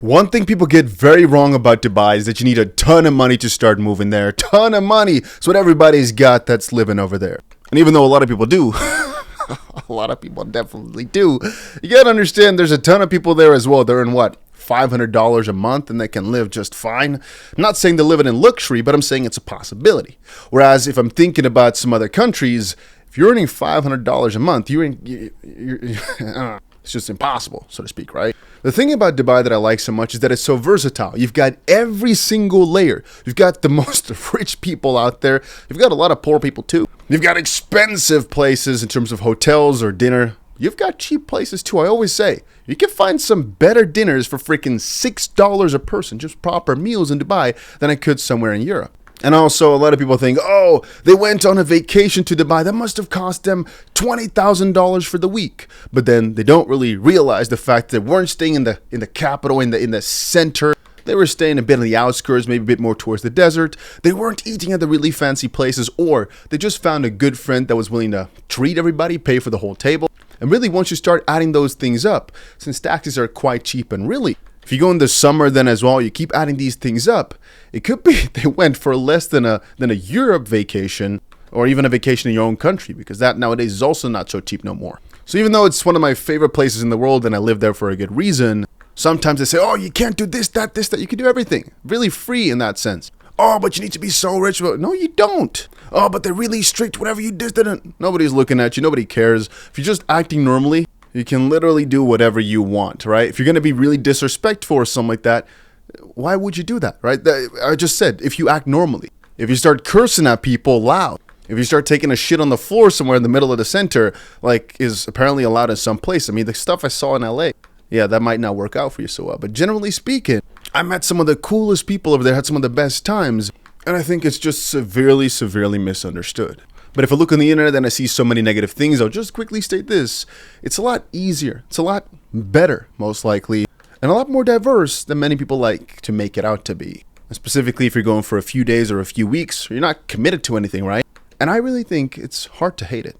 One thing people get very wrong about Dubai is that you need a ton of money to start moving there. A ton of money. It's what everybody's got that's living over there. And even though a lot of people do, a lot of people definitely do, you gotta understand there's a ton of people there as well. They're in what? $500 a month and they can live just fine. I'm not saying they're living in luxury, but I'm saying it's a possibility. Whereas if I'm thinking about some other countries, if you're earning $500 a month, it's just impossible, so to speak, right? The thing about Dubai that I like so much is that it's so versatile. You've got every single layer. You've got the most rich people out there. You've got a lot of poor people too. You've got expensive places in terms of hotels or dinner. You've got cheap places too. I always say, you can find some better dinners for freaking $6 a person, just proper meals in Dubai, than I could somewhere in Europe. And also, a lot of people think, oh, they went on a vacation to Dubai. That must have cost them $20,000 for the week. But then they don't really realize the fact that they weren't staying in the capital, in the center. They were staying a bit on the outskirts, maybe a bit more towards the desert. They weren't eating at the really fancy places, or they just found a good friend that was willing to treat everybody, pay for the whole table. And really, once you start adding those things up, since taxis are quite cheap, and really, if you go in the summer then as well, you keep adding these things up, it could be they went for less than a Europe vacation, or even a vacation in your own country, because that nowadays is also not so cheap no more. So even though it's one of my favorite places in the world and I live there for a good reason, sometimes they say, oh, you can't do this, that, you can do everything. Really free in that sense. Oh, but you need to be so rich. No, you don't. Oh, but they're really strict. Whatever you do, nobody's looking at you. Nobody cares. If you're just acting normally, you can literally do whatever you want, right? If you're going to be really disrespectful or something like that, why would you do that, right? I just said, if you act normally. If you start cursing at people loud, if you start taking a shit on the floor somewhere in the middle of the center, like is apparently allowed in some place. I mean, the stuff I saw in LA, yeah, that might not work out for you so well. But generally speaking, I met some of the coolest people over there, had some of the best times, and I think it's just severely misunderstood. But if I look on the internet and I see so many negative things, I'll just quickly state this. It's a lot easier. It's a lot better, most likely, and a lot more diverse than many people like to make it out to be. And specifically, if you're going for a few days or a few weeks, you're not committed to anything, right? And I really think it's hard to hate it.